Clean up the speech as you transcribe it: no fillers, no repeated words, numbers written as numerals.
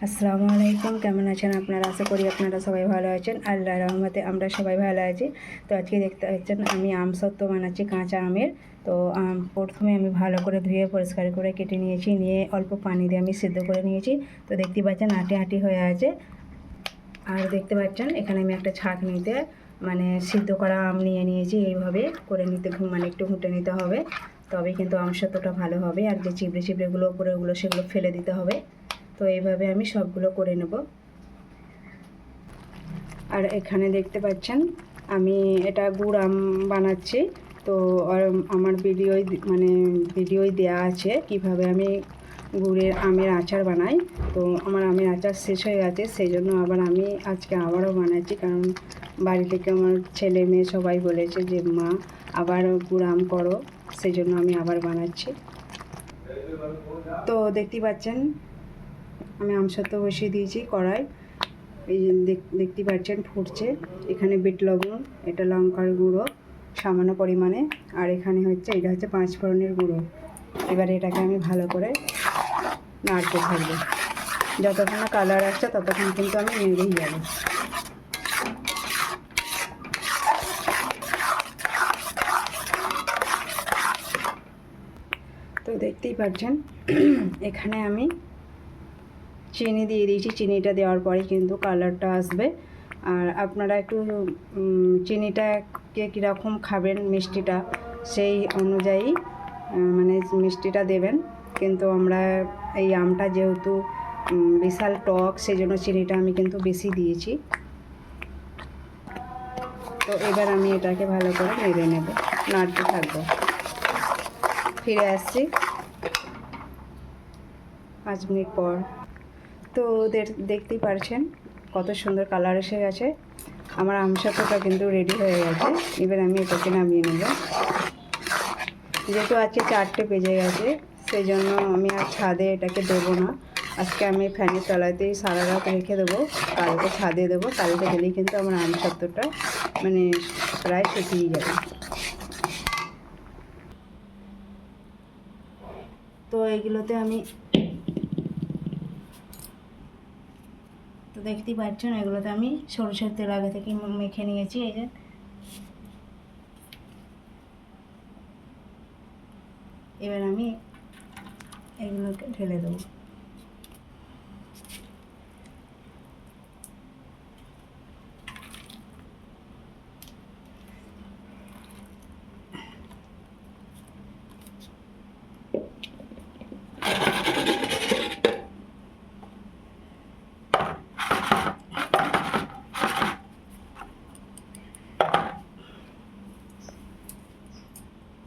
আসসালামু আলাইকুম, কেমন আছেন আপনারা? আশা করি আপনারা সবাই ভালো আছেন। আল্লাহর রহমতে আমরা সবাই ভালো আছি। তো আজকে দেখতে পাচ্ছেন আমি আমসত্ত্ব বানাচ্ছি, কাঁচা আমের। তো প্রথমে আমি ভালো করে ধুয়ে পরিষ্কার করে কেটে নিয়েছি, নিয়ে অল্প পানি দিয়ে আমি সিদ্ধ করে নিয়েছি। তো দেখতে পাচ্ছেন আটি আটি হয়ে আছে। আর দেখতে পাচ্ছেন এখানে আমি একটা ছাঁকনিতে সিদ্ধ করা আম নিয়ে নিয়েছি। এইভাবে করে নিতে একটু ঘুঁটে নিতে হবে, তবে কিন্তু আমসত্ত্বটা ভালো হবে। আর যে চিবড়ে চিবড়েগুলো উপরেগুলো সেগুলো ফেলে দিতে হবে। তো এইভাবে আমি সবগুলো করে নেব। আর এখানে দেখতে পাচ্ছেন আমি এটা গুড় আম বানাচ্ছি। তো আমার ভিডিওই দেয়া আছে কিভাবে আমি গুড়ের আমের আচার বানাই। তো আমার আমের আচার শেষ হয়ে গেছে, সেই জন্য আমি আজকে আবারও বানাচ্ছি। কারণ বাড়ি থেকে আমার ছেলে মেয়ে সবাই বলেছে যে মা আবার গুড় আম করো, সেই জন্য আমি আবার বানাচ্ছি। তো দেখতেই পাচ্ছেন আমি আমসত্ত্ব বসিয়ে দিয়েছি কড়াই। এই যে দেখতে পাচ্ছেন ফুটছে। এখানে বিট লবণ, এটা লঙ্কার গুঁড়ো সামান্য পরিমাণে, আর এখানে এটা হচ্ছে 5 ফোড়নের গুঁড়ো। এবারে এটাকে আমি ভালো করে নাড়তে থাকবো। যতক্ষণ না কালার আসছে ততক্ষণ কিন্তু আমি নেড়েই যাবো। তো দেখতেই পাচ্ছেন এখানে আমি চিনি দিয়ে দিয়েছি। চিনিটা দেওয়ার পরে কিন্তু কালারটা আসবে। আর আপনারা একটু চিনিটাকে কীরকম খাবেন, মিষ্টিটা সেই অনুযায়ী মিষ্টিটা দেবেন। কিন্তু আমরা এই আমটা যেহেতু বিশাল টক, সেই জন্য চিনিটা আমি কিন্তু বেশি দিয়েছি। তো এবার আমি এটাকে ভালো করে নেড়ে নেব, নাড়তে থাকবো। ফিরে আসছি 5 মিনিট পর। তো দেখতেই পারছেন কত সুন্দর কালার এসে গেছে। আমার আমসত্ত্বটা কিন্তু রেডি হয়ে গেছে। এবার আমি এটাকে নামিয়ে নেব। যেহেতু আজকে 4টে বেজে গেছে, সেই জন্য আমি আর ছাদে এটাকে দেবো না। আজকে আমি ফ্যানের তলাতেই সারা রাত রেখে দেবো, কালকে ছাদে দেবো। কালকে দিলেই কিন্তু আমার আমসত্ত্বটা প্রায় শুকিয়ে যাবে। তো এগুলোতে আমি দেখতেই পাচ্ছেন এগুলোতে আমি সরষের তেল আগে থেকে মেখে নিয়েছি। এই যে এবার আমি এগুলোকে ঢেলে দেবো।